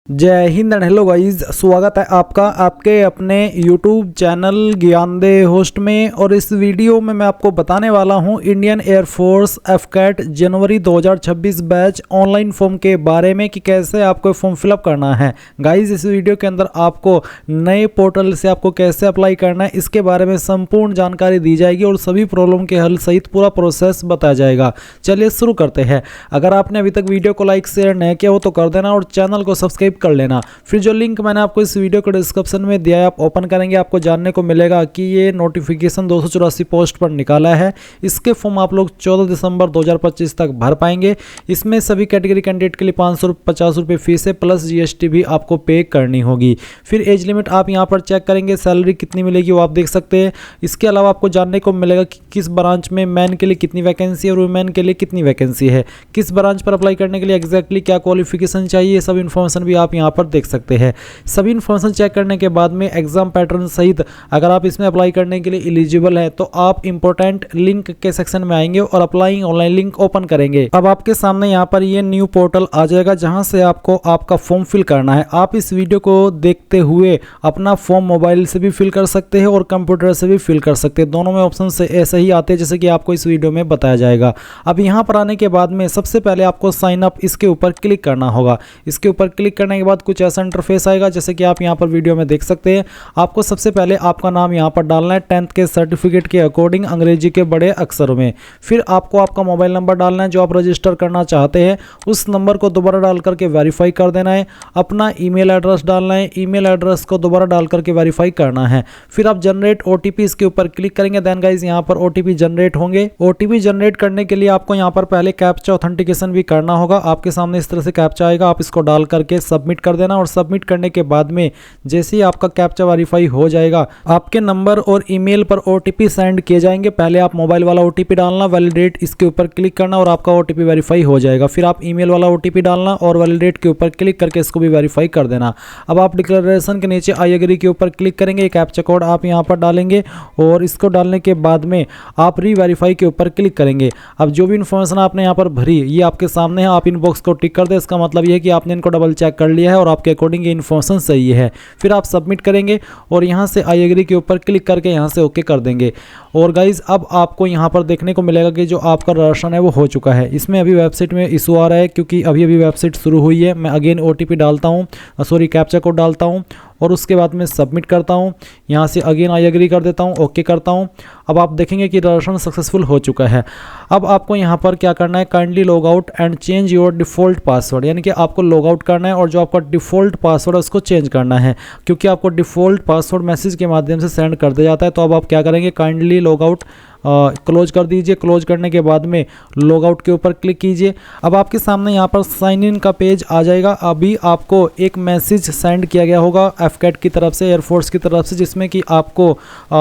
जय Hind and hello guys, स्वागत है आपका आपके अपने YouTube चैनल ज्ञानदे होस्ट में। और इस वीडियो में मैं आपको बताने वाला हूं इंडियन एयरफोर्स एफकैट जनवरी 2026 बैच ऑनलाइन फॉर्म के बारे में कि कैसे आपको फॉर्म फिलअप करना है। गाइस, इस वीडियो के अंदर आपको नए पोर्टल से आपको कैसे अप्लाई करना है इसके बारे में संपूर्ण जानकारी दी जाएगी और सभी प्रॉब्लम के हल सहित पूरा प्रोसेस बताया जाएगा। चलिए शुरू करते हैं। अगर आपने अभी तक वीडियो को लाइक शेयर नहीं किया हो तो कर देना और चैनल को सब्सक्राइब कर लेना। फिर जो लिंक मैंने आपको इस वीडियो को डिस्क्रिप्शन में दिया है, आप ओपन करेंगे, आपको जानने को मिलेगा कि ये नोटिफिकेशन 284 पोस्ट पर निकाला है। इसके फॉर्म आप लोग 14 दिसंबर 2025 तक भर पाएंगे। इसमें सभी कैटेगरी कैंडिडेट के लिए 550 रुपये फीस है, प्लस GST भी आपको पे करनी होगी। फिर एज लिमिट आप यहाँ पर चेक करेंगे, सैलरी कितनी मिलेगी वो आप देख सकते हैं। इसके अलावा आपको जानने को मिलेगा कि किस ब्रांच में मैन के लिए कितनी वैकेंसी है और वुमेन के लिए कितनी वैकेंसी है, किस ब्रांच पर अप्लाई करने के लिए एग्जैक्टली क्या क्वालिफिकेशन चाहिए, सब इन्फॉर्मेशन भी आप यहाँ पर देख सकते हैं। सभी इन्फॉर्मेशन चेक करने के बाद में एग्जाम पैटर्न सहित अगर आप इसमें अप्लाई करने के लिए एलिजिबल हैं तो आप इंपॉर्टेंट लिंक के सेक्शन में आएंगे और अप्लाइंग ऑनलाइन लिंक ओपन करेंगे। अब आपके सामने यहाँ पर ये न्यू पोर्टल आ जाएगा जहां से आपको आपका फॉर्म फिल करना है। आप इस वीडियो को देखते हुए अपना फॉर्म मोबाइल से भी फिल कर सकते हैं और कंप्यूटर से भी फिल कर सकते हैं। दोनों में ऑप्शन से ऐसे ही आते हैं जैसे कि आपको इस वीडियो में बताया जाएगा। अब यहाँ पर आने के बाद में सबसे पहले आपको साइन अप इसके ऊपर क्लिक करना होगा। इसके ऊपर क्लिक करने के बाद कुछ ऐसा इंटरफेस आएगा जैसे कि आप यहाँ पर वीडियो में देख सकते हैं। आपको सबसे पहले आपका नाम यहाँ पर डालना है 10th के सर्टिफिकेट के अकॉर्डिंग अंग्रेजी के बड़े अक्षरों में। फिर आपको आपका मोबाइल नंबर डालना है जो आप रजिस्टर करना चाहते हैं, उस नंबर को दोबारा डाल करके वेरीफाई कर देना है। अपना ईमेल एड्रेस डालना है, ईमेल एड्रेस को दोबारा डाल करके वेरीफाई करना है। फिर आप जनरेट OTP इसके ऊपर क्लिक करेंगे। देन गाइस यहाँ पर OTP जनरेट होंगे। OTP जनरेट करने के लिए आपको यहाँ पर पहले कैप्चा ऑथेंटिकेशन भी करना होगा। आपके सामने इस तरह से कैप्चा आएगा, आप इसको डाल करके सबमिट कर देना। और सबमिट करने के बाद में जैसे ही आपका कैप्चा वेरीफाई हो जाएगा आपके नंबर और ईमेल पर OTP सेंड किए जाएंगे। पहले आप मोबाइल वाला OTP डालना, वैलिडेट इसके ऊपर क्लिक करना और आपका OTP वेरीफाई हो जाएगा। फिर आप ईमेल वाला OTP डालना और वैलिडेट के ऊपर क्लिक करके इसको भी वेरीफाई कर देना। अब आप डिक्लेरेशन के नीचे आई एग्री के ऊपर क्लिक करेंगे, कैप्चा कोड आप यहाँ पर डालेंगे और इसको डालने के बाद में आप री वेरीफाई के ऊपर क्लिक करेंगे। अब जो भी इन्फॉर्मेशन आपने यहाँ पर भरी ये आपके सामने है, आप इनबॉक्स को टिक कर दें। इसका मतलब ये है कि आपने इनको डबल चेक कर लिया है और आपके अकॉर्डिंग ये इन्फॉर्मेशन सही है। फिर आप सबमिट करेंगे और यहाँ से आई एग्री के ऊपर क्लिक करके यहाँ से ओके कर देंगे। और गाइज अब आपको यहाँ पर देखने को मिलेगा कि जो आपका रजिस्ट्रेशन है वो हो चुका है। इसमें अभी वेबसाइट में इशू आ रहा है क्योंकि अभी वेबसाइट शुरू हुई है। मैं अगेन OTP डालता हूँ, कैप्चा कोड डालता हूँ और उसके बाद में सबमिट करता हूँ। यहाँ से अगेन आई एग्री कर देता हूँ, ओके करता हूँ। अब आप देखेंगे कि रजिस्ट्रेशन सक्सेसफुल हो चुका है। अब आपको यहाँ पर क्या करना है, kindly log out and change your default password, यानी कि आपको लॉग आउट करना है और जो आपका डिफ़ॉल्ट पासवर्ड है उसको चेंज करना है क्योंकि आपको डिफ़ॉल्ट पासवर्ड मैसेज के माध्यम से सेंड कर दिया जाता है। तो अब आप क्या करेंगे, काइंडली लॉग आउट क्लोज कर दीजिए। क्लोज करने के बाद में लॉग आउट के ऊपर क्लिक कीजिए। अब आपके सामने यहाँ पर साइन इन का पेज आ जाएगा। अभी आपको एक मैसेज सेंड किया गया होगा एफकैट की तरफ से, एयरफोर्स की तरफ से, जिसमें कि आपको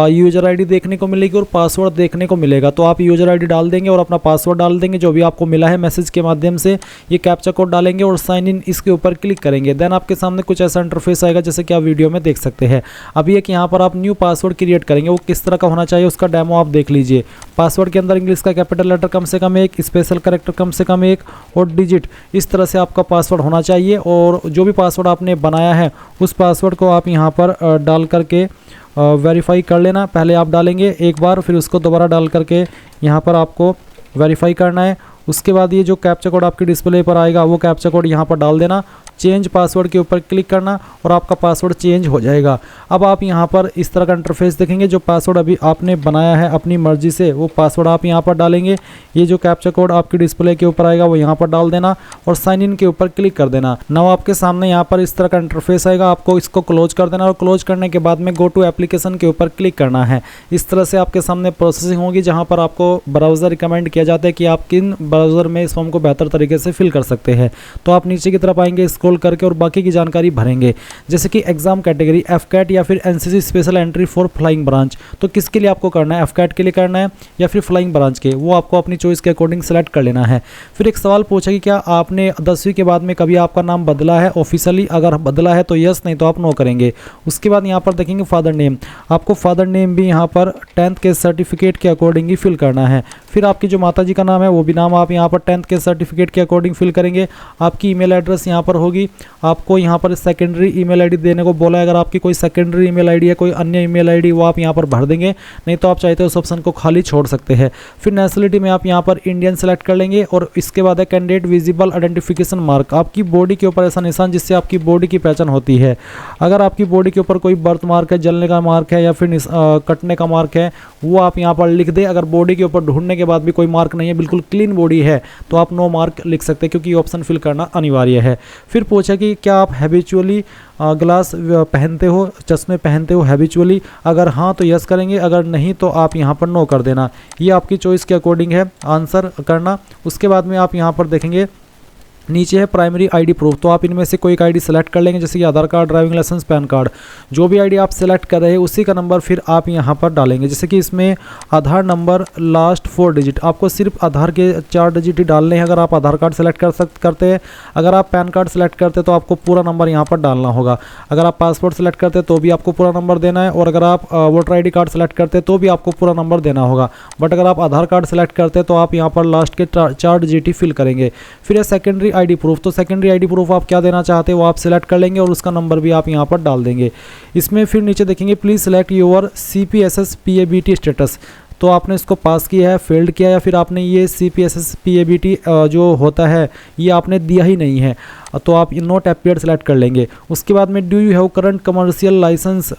यूजर आईडी देखने को मिलेगी और पासवर्ड देखने को मिलेगा। तो आप यूजर आईडी डाल देंगे और अपना पासवर्ड डाल देंगे जो भी आपको मिला है मैसेज के माध्यम से। ये कैप्चा कोड डालेंगे और साइन इन इसके ऊपर क्लिक करेंगे। देन आपके सामने कुछ ऐसा इंटरफेस आएगा जैसे कि आप वीडियो में देख सकते हैं। अभी एक यहाँ पर आप न्यू पासवर्ड क्रिएट करेंगे, वो किस तरह का होना चाहिए उसका डेमो आप देख लीजिए। पासवर्ड के अंदर इंग्लिश का कैपिटल लेटर कम से कम 1, स्पेशल कैरेक्टर कम से कम 1 और डिजिट, इस तरह से आपका पासवर्ड होना चाहिए। और जो भी पासवर्ड आपने बनाया है उस पासवर्ड को आप यहाँ पर डाल करके वेरीफाई कर लेना। पहले आप डालेंगे एक बार, फिर उसको दोबारा डाल करके यहाँ पर आपको वेरीफाई करना है। उसके बाद ये जो कैप्चा कोड आपके डिस्प्ले पर आएगा वो कैप्चा कोड यहाँ पर डाल देना। चेंज पासवर्ड के ऊपर क्लिक करना और आपका पासवर्ड चेंज हो जाएगा। अब आप यहाँ पर इस तरह का इंटरफेस देखेंगे। जो पासवर्ड अभी आपने बनाया है अपनी मर्जी से वो पासवर्ड आप यहाँ पर डालेंगे। ये जो कैप्चा कोड आपके डिस्प्ले के ऊपर आएगा वो यहाँ पर डाल देना और साइन इन के ऊपर क्लिक कर देना। नाउ आपके सामने यहाँ पर इस तरह का इंटरफेस आएगा। आपको इसको क्लोज कर देना और क्लोज करने के बाद में गो टू एप्लीकेशन के ऊपर क्लिक करना है। इस तरह से आपके सामने प्रोसेसिंग होगी जहाँ पर आपको ब्राउज़र रिकमेंड किया जाता है कि आप किन ब्राउज़र में इस फॉर्म को बेहतर तरीके से फिल कर सकते हैं। तो आप नीचे की तरफ आएंगे, स्क्रॉल करके और बाकी की जानकारी भरेंगे जैसे कि एग्जाम कैटेगरी एफकैट या फिर NCC special entry for flying branch. तो किसके लिए आपको करना है, एफकैट के लिए करना है या फिर फ्लाइंग ब्रांच के, वो आपको अपनी चॉइस के अकॉर्डिंग सेलेक्ट कर लेना है। फिर एक सवाल पूछा कि क्या आपने 10वीं के बाद में कभी आपका नाम बदला है ऑफिशियली, अगर बदला है तो यस, नहीं तो आप नो करेंगे। उसके बाद यहाँ पर देखेंगे फादर नेम, आपको फादर नेम भी यहाँ पर 10th के सर्टिफिकेट के अकॉर्डिंग ही फिल करना है। फिर आपकी जो माताजी का नाम है वो भी नाम आप यहाँ पर 10th के सर्टिफिकेट के अकॉर्डिंग फिल करेंगे। आपकी ईमेल एड्रेस यहाँ पर होगी होगी, आपको यहाँ पर सेकेंडरी ईमेल आईडी देने को बोला है। अगर आपकी कोई सेकेंडरी ईमेल आईडी है, कोई अन्य ईमेल आईडी, वो आप यहाँ पर भर देंगे, नहीं तो आप चाहते हो उस ऑप्शन को खाली छोड़ सकते हैं। फिर नेशनलिटी में आप यहाँ पर इंडियन सेलेक्ट कर लेंगे और इसके बाद है कैंडिडेट विजिबल आइडेंटिफिकेशन मार्क, आपकी बॉडी के ऊपर ऐसा निशान जिससे आपकी बॉडी की पहचान होती है। अगर आपकी बॉडी के ऊपर कोई बर्थ मार्क है, जलने का मार्क है या फिर कटने का मार्क है, वो आप यहाँ पर लिख दें। अगर बॉडी के ऊपर ढूंढने के बाद भी कोई मार्क नहीं है, बिल्कुल क्लीन बॉडी है, तो आप नो मार्क लिख सकते हैं, क्योंकि ये ऑप्शन फिल करना अनिवार्य है। फिर पूछा कि क्या आप हैबिचुअली ग्लास पहनते हो, चश्मे पहनते हो हैबिचुअली, अगर हाँ तो यस करेंगे, अगर नहीं तो आप यहाँ पर नो कर देना। ये आपकी चॉइस के अकॉर्डिंग है आंसर करना। उसके बाद में आप यहाँ पर देखेंगे नीचे है प्राइमरी आईडी प्रूफ, तो आप इनमें से कोई एक आईडी सेलेक्ट कर लेंगे, जैसे कि Aadhaar card, driving licence, PAN card, जो भी आईडी आप सेलेक्ट कर रहे हैं उसी का नंबर फिर आप यहाँ पर डालेंगे। जैसे कि इसमें आधार नंबर लास्ट 4 डिजिट, आपको सिर्फ आधार के 4 डिजिट ही डालने हैं। अगर आप आधार कार्ड सेलेक्ट करते हैं, अगर आप पैन कार्ड सेलेक्ट करते हैं तो आपको पूरा नंबर यहाँ पर डालना होगा। अगर आप पासपोर्ट सेलेक्ट करते हैं तो भी आपको पूरा नंबर देना है, और अगर आप voter I D card select करते हैं तो भी आपको पूरा नंबर देना होगा। बट अगर आप आधार कार्ड सेलेक्ट करते हैं तो आप यहाँ पर लास्ट के 4 डिजिट ही फिल करेंगे। फिर है सेकेंडरी आईडी प्रूफ, तो सेकेंडरी आईडी प्रूफ आप क्या देना चाहते हैं वो आप सिलेक्ट कर लेंगे और उसका नंबर भी आप यहाँ पर डाल देंगे। इसमें फिर नीचे देखेंगे please select your CPSS PABT status, तो आपने इसको पास किया है, फेल्ड किया, या फिर आपने ये CPSS PABT जो होता है ये आपने दिया ही नहीं है, तो आप नोट अपीयर्ड सेलेक्ट कर लेंगे। उसके बाद में do you have current commercial license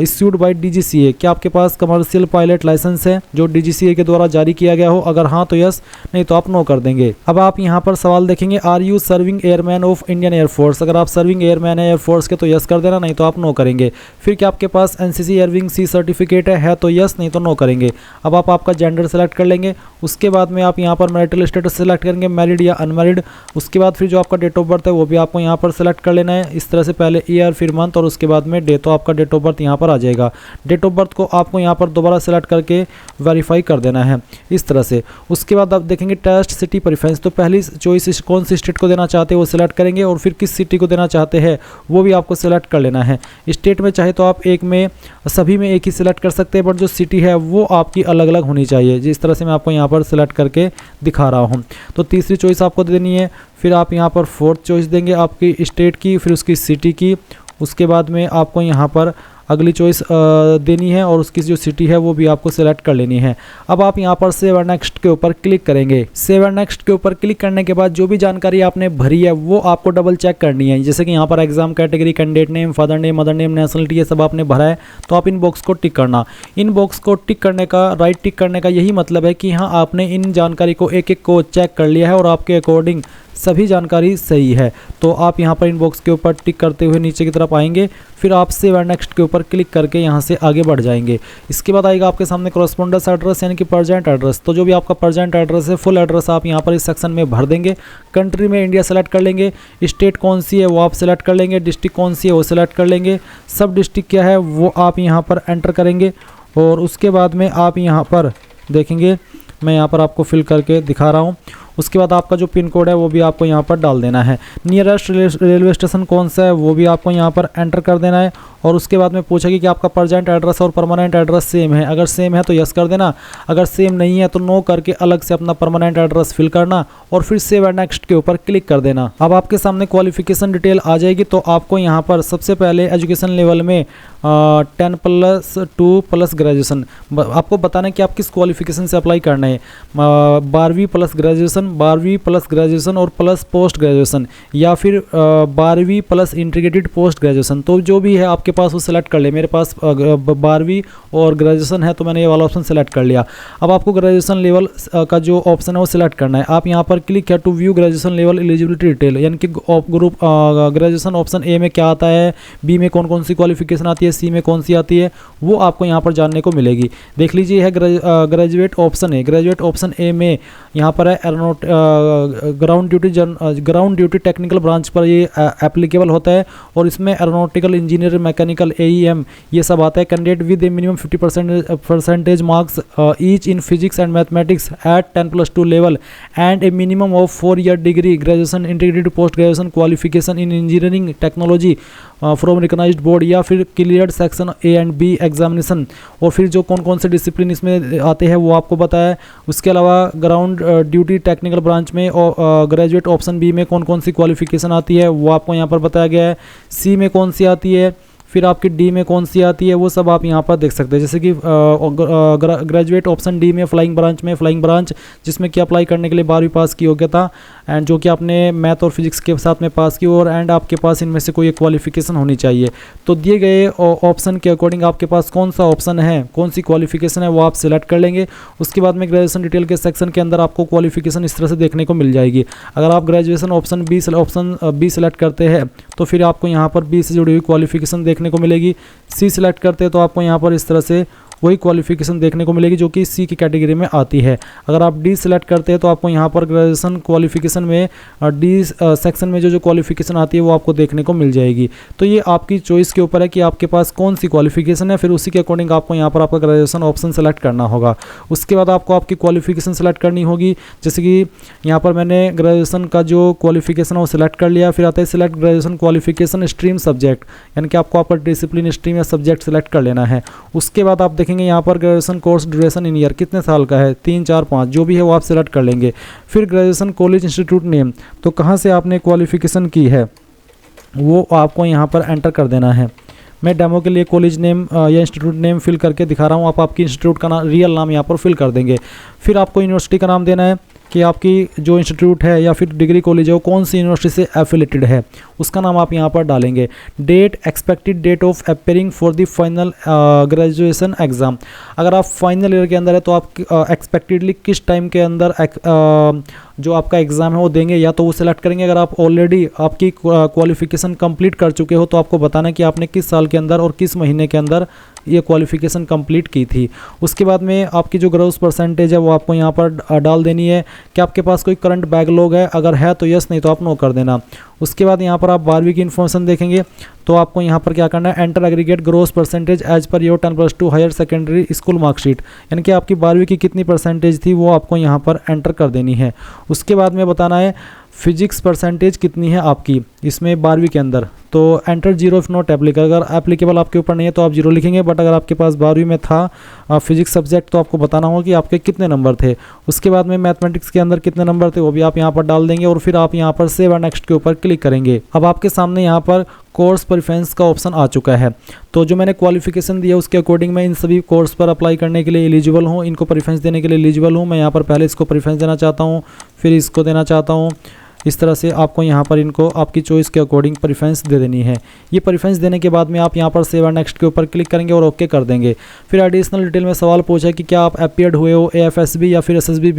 issued by DGCA, क्या आपके पास कमर्शियल पायलट लाइसेंस है जो DGCA के द्वारा जारी किया गया हो, अगर हाँ तो यस, नहीं तो आप नो कर देंगे। अब आप यहाँ पर सवाल देखेंगे are you serving airman of Indian Air Force, अगर आप सर्विंग एयरमैन है एयरफोर्स के तो यस कर देना, नहीं तो आप नो करेंगे। फिर क्या आपके पास NCC एयरविंग C सर्टिफिकेट है तो यस, नहीं तो नो करेंगे। अब आप आपका जेंडर सेलेक्ट कर लेंगे। उसके बाद में आप यहाँ पर मैरिटल स्टेटस सेलेक्ट करेंगे, मैरिड या अनमैरिड। उसके बाद फिर जो आपका डेट ऑफ बर्थ है वो भी आपको यहाँ पर सेलेक्ट कर लेना है। इस तरह से पहले ईयर, फिर मंथ और उसके बाद में डे, तो आपका डेट ऑफ बर्थ यहाँ पर आ जाएगा। डेट ऑफ बर्थ को आपको यहाँ पर दोबारा सेलेक्ट करके वेरीफाई कर देना है इस तरह से। उसके बाद आप देखेंगे टेस्ट सिटी प्रेफरेंस, तो पहली चॉइस कौन सी स्टेट को देना चाहते हैं वो सिलेक्ट करेंगे, और फिर किस सिटी को देना चाहते हैं वो भी आपको सिलेक्ट कर लेना है। स्टेट में चाहे तो आप एक में सभी में एक ही सिलेक्ट कर सकते हैं, बट जो सिटी है वो आपकी अलग अलग होनी चाहिए, जिस तरह से मैं आपको यहाँ पर सिलेक्ट करके दिखा रहा हूँ। तो तीसरी चॉइस आपको देनी है। फिर आप यहाँ पर फोर्थ चॉइस देंगे आपकी स्टेट की, फिर उसकी सिटी की। उसके बाद में आपको यहाँ पर अगली चॉइस देनी है, और उसकी जो सिटी है वो भी आपको सेलेक्ट कर लेनी है। अब आप यहाँ पर सेव एंड नेक्स्ट के ऊपर क्लिक करेंगे। सेव एंड नेक्स्ट के ऊपर क्लिक करने के बाद जो भी जानकारी आपने भरी है वो आपको डबल चेक करनी है। जैसे कि यहाँ पर exam category, candidate name, father name, mother name, nationality, ये सब आपने भरा है, तो आप इन बॉक्स को टिक करना। इन बॉक्स को टिक करने का, राइट टिक करने का यही मतलब है कि हाँ आपने इन जानकारी को एक एक को चेक कर लिया है और आपके अकॉर्डिंग सभी जानकारी सही है। तो आप यहाँ पर इन बॉक्स के ऊपर टिक करते हुए नीचे की तरफ आएंगे, फिर आप सेव एंड नेक्स्ट के ऊपर क्लिक करके यहाँ से आगे बढ़ जाएंगे। इसके बाद आएगा आपके सामने कॉरेस्पोंडेंस एड्रेस, यानी कि प्रेजेंट एड्रेस। तो जो भी आपका प्रेजेंट एड्रेस है, फुल एड्रेस आप यहाँ पर इस सेक्शन में भर देंगे। कंट्री में इंडिया सेलेक्ट कर लेंगे, स्टेट कौन सी है वो आप सेलेक्ट कर लेंगे, डिस्ट्रिक्ट कौन सी है वो सेलेक्ट कर लेंगे, सब डिस्ट्रिक्ट क्या है वो आप यहाँ पर एंटर करेंगे। और उसके बाद में आप यहाँ पर देखेंगे, मैं यहाँ पर आपको फिल करके दिखा रहा हूँ। उसके बाद आपका जो पिन कोड है वो भी आपको यहाँ पर डाल देना है। नियरेस्ट रेलवे स्टेशन कौन सा है वो भी आपको यहाँ पर एंटर कर देना है। और उसके बाद में पूछेगी कि आपका प्रेजेंट एड्रेस और परमानेंट एड्रेस सेम है, अगर सेम है तो यस कर देना, अगर सेम नहीं है तो नो करके अलग से अपना परमानेंट एड्रेस फिल करना और फिर सेव एंड नेक्स्ट के ऊपर क्लिक कर देना। अब आपके सामने क्वालिफिकेशन डिटेल आ जाएगी। तो आपको यहाँ पर सबसे पहले एजुकेशन लेवल में 10+2+ ग्रेजुएशन आपको बताना है कि आप किस क्वालिफिकेशन से अप्लाई करना है। 12वीं प्लस ग्रेजुएशन, 12वीं प्लस ग्रेजुएशन और प्लस पोस्ट ग्रेजुएशन, या फिर 12वीं प्लस इंटीग्रेटेड पोस्ट ग्रेजुएशन। तो जो भी है आपके पास वो सिलेक्ट कर ले। मेरे पास 12वीं और ग्रेजुएशन है तो मैंने ये वाला ऑप्शन सेलेक्ट कर लिया। अब आपको ग्रेजुएशन लेवल का जो ऑप्शन है वो सिलेक्ट करना है। आप यहाँ पर click here to view graduation level eligibility detail, यानी कि ग्रुप ग्रेजुएशन ऑप्शन ए में क्या आता है, बी में कौन कौन सी क्वालिफिकेशन आती है, सी में कौन सी आती है, वो आपको यहाँ पर जानने को मिलेगी। देख लीजिए है ग्रेजुएट ऑप्शन है। ग्रेजुएट ऑप्शन ए में यहाँ पर है ग्राउंड ड्यूटी टेक्निकल ब्रांच पर ये एप्लीकेबल होता है, और इसमें एरोनॉटिकल इंजीनियर, मैकेनिकल, AEM ये सब आता है। Candidate with a minimum 50% marks each in physics and mathematics at 10+2 level and a minimum of 4 year degree graduation integrated post graduation qualification in engineering technology from recognised board, या फिर cleared section A and B examination. और फिर जो कौन कौन से discipline इसमें आते हैं वो आपको बताया। उसके अलावा ग्राउंड ड्यूटी टेक्निकल ब्रांच में ग्रेजुएट ऑप्शन बी में कौन कौन सी क्वालिफिकेशन आती है वो आपको यहाँ पर बताया गया है। सी में कौन सी आती है, फिर आपकी डी में कौन सी आती है, वो सब आप यहाँ पर देख सकते हैं। जैसे कि ग्रेजुएट ऑप्शन डी में फ्लाइंग ब्रांच जिसमें कि अप्लाई करने के लिए 12वीं पास की योग्यता एंड जो कि आपने मैथ और फिजिक्स के साथ में पास की और एंड आपके पास इनमें से कोई एक क्वालिफिकेशन होनी चाहिए। तो दिए गए ऑप्शन के अकॉर्डिंग आपके पास कौन सा ऑप्शन है, कौन सी क्वालिफिकेशन है वो आप सिलेक्ट कर लेंगे। उसके बाद में ग्रेजुएशन डिटेल के सेक्शन के अंदर आपको क्वालिफिकेशन इस तरह से देखने को मिल जाएगी। अगर आप ग्रेजुएशन ऑप्शन बी सेलेक्ट करते हैं तो फिर आपको यहाँ पर बी से जुड़ी हुई क्वालिफिकेशन देखने को मिलेगी। सी सिलेक्ट करते हैं तो आपको यहाँ पर इस तरह से वही क्वालिफिकेशन देखने को मिलेगी जो कि सी की कैटेगरी में आती है। अगर आप डी सिलेक्ट करते हैं तो आपको यहाँ पर ग्रेजुएशन क्वालिफिकेशन में डी सेक्शन में जो क्वालिफिकेशन आती है वो आपको देखने को मिल जाएगी। तो ये आपकी चॉइस के ऊपर है कि आपके पास कौन सी क्वालिफिकेशन है, फिर उसी के अकॉर्डिंग आपको यहाँ पर आपका ग्रेजुएशन ऑप्शन सेलेक्ट करना होगा। उसके बाद आपको आपकी क्वालिफिकेशन सेलेक्ट करनी होगी। जैसे कि यहाँ पर मैंने ग्रेजुएशन का जो क्वालिफिकेशन है वो सिलेक्ट कर लिया। फिर आता है select graduation qualification stream subject, यानी कि आपको आपका डिसिप्लिन स्ट्रीम या सब्जेक्ट सेलेक्ट कर लेना है। उसके बाद आप देखेंगे यहाँ पर ग्रेजुएशन कोर्स ड्यूरेशन इन ईयर कितने साल का है, 3, 4, 5 जो भी है वो आप सेलेक्ट कर लेंगे। फिर ग्रेजुएशन कॉलेज इंस्टीट्यूट नेम, तो कहाँ से आपने क्वालिफिकेशन की है वो आपको यहाँ पर एंटर कर देना है। मैं डेमो के लिए कॉलेज नेम या इंस्टीट्यूट नेम फिल करके दिखा रहा हूँ, आप आपकी इंस्टीट्यूट का रियल नाम यहाँ पर फिल कर देंगे। फिर आपको यूनिवर्सिटी का नाम देना है कि आपकी जो इंस्टीट्यूट है या फिर डिग्री कॉलेज है वो कौन सी यूनिवर्सिटी से एफिलेटेड है, उसका नाम आप यहाँ पर डालेंगे। Date, expected date of appearing for the final graduation exam, अगर आप फाइनल ईयर के अंदर है तो आप एक्सपेक्टेडली किस टाइम के अंदर जो आपका एग्ज़ाम है वो देंगे, या तो वो सिलेक्ट करेंगे। अगर आप ऑलरेडी आपकी क्वालिफिकेशन कंप्लीट कर चुके हो तो आपको बताना कि आपने किस साल के अंदर और किस महीने के अंदर ये क्वालिफिकेशन कंप्लीट की थी। उसके बाद में आपकी जो ग्रोस परसेंटेज है वो आपको यहाँ पर डाल देनी है कि आपके पास कोई करंट बैकलॉग है, अगर है तो यस, नहीं तो आप नो कर देना। उसके बाद यहाँ पर आप 12वीं की इन्फॉर्मेशन देखेंगे तो आपको यहाँ पर क्या करना है, enter aggregate gross percentage as per your 10+2 higher secondary school marksheet, यानी कि आपकी 12वीं की कितनी परसेंटेज थी वो आपको यहाँ पर एंटर कर देनी है। उसके बाद में बताना है फिजिक्स परसेंटेज कितनी है आपकी इसमें 12वीं के अंदर, तो एंटर 0 इफ नॉट एप्लीकेबल, अगर एप्लीकेबल आपके ऊपर नहीं है तो आप 0 लिखेंगे, बट अगर आपके पास 12वीं में था फिजिक्स सब्जेक्ट तो आपको बताना होगा कि आपके कितने नंबर थे। उसके बाद में मैथमेटिक्स के अंदर कितने नंबर थे वो भी आप यहाँ पर डाल देंगे और फिर आप यहाँ पर सेव एंड नेक्स्ट के ऊपर क्लिक करेंगे। अब आपके सामने यहाँ पर कोर्स प्रेफरेंस का ऑप्शन आ चुका है। तो जो मैंने क्वालिफिकेशन दिया उसके अकॉर्डिंग मैं इन सभी कोर्स पर अप्लाई करने के लिए एलिजिबल हूँ, इनको प्रेफरेंस देने के लिए एलिजिबल हूँ। मैं यहाँ पर पहले इसको प्रेफरेंस देना चाहता हूँ, फिर इसको देना चाहता हूँ। इस तरह से आपको यहाँ पर इनको आपकी चॉइस के अकॉर्डिंग प्रेफरेंस दे देनी है। ये प्रेफरेंस देने के बाद में आप यहाँ पर सेव एंड नेक्स्ट के ऊपर क्लिक करेंगे और ओके कर देंगे। फिर एडिशनल डिटेल में सवाल पूछा कि क्या आप अपीयर्ड हुए हो AFSB या फिर SSB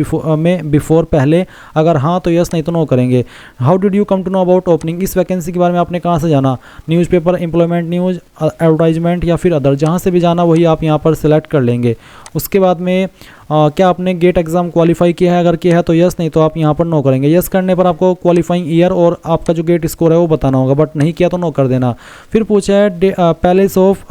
बिफोर पहले, अगर हाँ तो यस, नहीं तो नो करेंगे। How did you come to know about opening, इस वैकेंसी के बारे में आपने कहाँ से जाना, न्यूज़पेपर, एम्प्लॉयमेंट न्यूज़, एडवर्टाइजमेंट या फिर अदर, जहाँ से भी जाना वही आप यहाँ पर सिलेक्ट कर लेंगे। उसके बाद में क्या आपने गेट एग्ज़ाम क्वालिफाई किया है, अगर किया है तो यस, नहीं तो आप यहाँ पर नो करेंगे। यस करने पर आपको क्वालिफाइंग ईयर और आपका जो गेट स्कोर है वो बताना होगा, बट नहीं किया तो नो कर देना। फिर पूछा है place of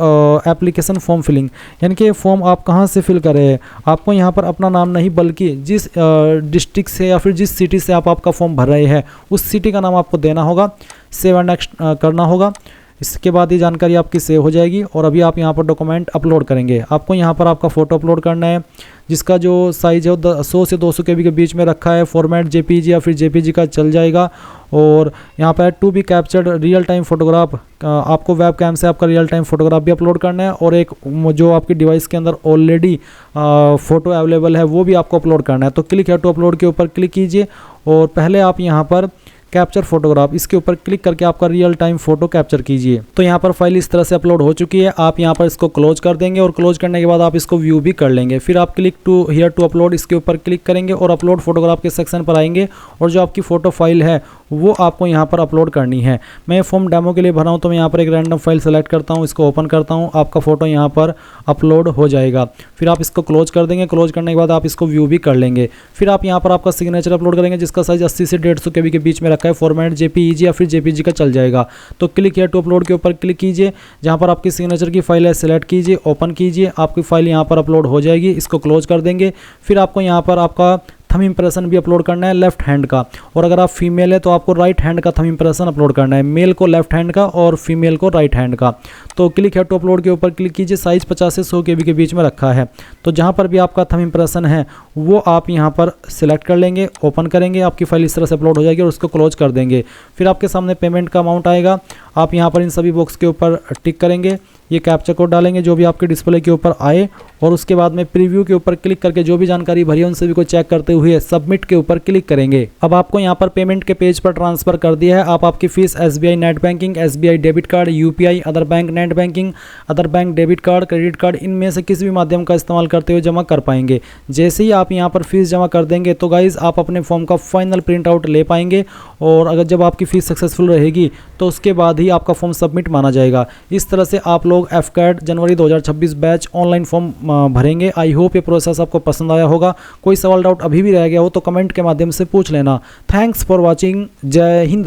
application form filling, यानी कि फॉर्म आप कहाँ से फिल कर रहे हैं। आपको यहाँ पर अपना नाम नहीं बल्कि जिस डिस्ट्रिक्ट से या फिर जिस सिटी से आप आपका फॉर्म भर रहे हैं उस सिटी का नाम आपको देना होगा, सेव एंड नेक्स्ट करना होगा। इसके बाद ये जानकारी आपकी सेव हो जाएगी और अभी आप यहाँ पर डॉक्यूमेंट अपलोड करेंगे। आपको यहाँ पर आपका फ़ोटो अपलोड करना है जिसका जो साइज़ है वो 100 से 200 KB के बीच में रखा है। फॉर्मेट JPG या फिर JPG का चल जाएगा। और यहाँ पर to be captured real time photograph, आपको वेब कैम से आपका रियल टाइम फोटोग्राफ भी अपलोड करना है और एक जो आपकी डिवाइस के अंदर ऑलरेडी फ़ोटो अवेलेबल है वो भी आपको अपलोड करना है। तो क्लिक है टू अपलोड के ऊपर क्लिक कीजिए और पहले आप यहाँ पर कैप्चर फोटोग्राफ इसके ऊपर क्लिक करके आपका रियल टाइम फोटो कैप्चर कीजिए। तो यहाँ पर फाइल इस तरह से अपलोड हो चुकी है। आप यहाँ पर इसको क्लोज कर देंगे और क्लोज करने के बाद आप इसको व्यू भी कर लेंगे। फिर आप click to here to upload इसके ऊपर क्लिक करेंगे और अपलोड फोटोग्राफ के सेक्शन पर आएंगे और जो आपकी फ़ोटो फाइल है वो आपको यहाँ पर अपलोड करनी है। मैं फॉर्म डेमो के लिए भरा हूँ तो मैं यहाँ पर एक रैंडम फाइल सेलेक्ट करता हूँ, इसको ओपन करता हूँ, आपका फ़ोटो यहाँ पर अपलोड हो जाएगा। फिर आप इसको क्लोज कर देंगे। क्लोज करने के बाद आप इसको व्यू भी कर लेंगे। फिर आप यहाँ पर आपका सिग्नेचर अपलोड करेंगे जिसका साइज 80 से 150 KB के बीच में रखा है। फॉर्मेट JPEG या फिर JPG का चल जाएगा। तो क्लिक हियर टू अपलोड के ऊपर क्लिक कीजिए, जहाँ पर आपकी सिग्नेचर की फाइल है सेलेक्ट कीजिए, ओपन कीजिए, आपकी फाइल यहाँ पर अपलोड हो जाएगी। इसको क्लोज कर देंगे। फिर आपको यहाँ पर आपका थंब इंप्रेशन भी अपलोड करना है लेफ्ट हैंड का, और अगर आप फीमेल है तो आपको राइट हैंड का थंब इंप्रेशन अपलोड करना है, मेल को लेफ्ट हैंड का और फीमेल को राइट हैंड का। तो क्लिक है टू अपलोड के ऊपर क्लिक कीजिए, साइज़ 50 से 100 KB के बीच में रखा है। तो जहाँ पर भी आपका थंब इंप्रेशन है वो आप यहाँ पर सिलेक्ट कर लेंगे, ओपन करेंगे, आपकी फाइल इस तरह से अपलोड हो जाएगी और उसको क्लोज कर देंगे। फिर आपके सामने पेमेंट का अमाउंट आएगा, आप यहाँ पर इन सभी बॉक्स के ऊपर टिक करेंगे, ये कैप्चा कोड डालेंगे जो भी आपके डिस्प्ले के ऊपर आए, और उसके बाद में प्रीव्यू के ऊपर क्लिक करके जो भी जानकारी भरी है उन सभी को चेक करते हुए सबमिट के ऊपर क्लिक करेंगे। अब आपको यहाँ पर पेमेंट के पेज पर ट्रांसफर कर दिया है। आप आपकी fees SBI net banking, SBI debit card, UPI, other bank net banking, other bank debit card, credit card, इनमें से किसी भी माध्यम का इस्तेमाल करते हुए जमा कर पाएंगे। जैसे ही आप यहाँ पर फीस जमा कर देंगे तो गाइज आप अपने फॉर्म का फाइनल प्रिंट आउट ले पाएंगे, और अगर जब आपकी फीस सक्सेसफुल रहेगी तो उसके बाद ही आपका फॉर्म सबमिट माना जाएगा। इस तरह से आप लोग FCAT जनवरी 2026 बैच ऑनलाइन फॉर्म भरेंगे। आई होप ये प्रोसेस आपको पसंद आया होगा। कोई सवाल डाउट अभी भी रह गया हो तो कमेंट के माध्यम से पूछ लेना। Thanks for watching. जय हिंद।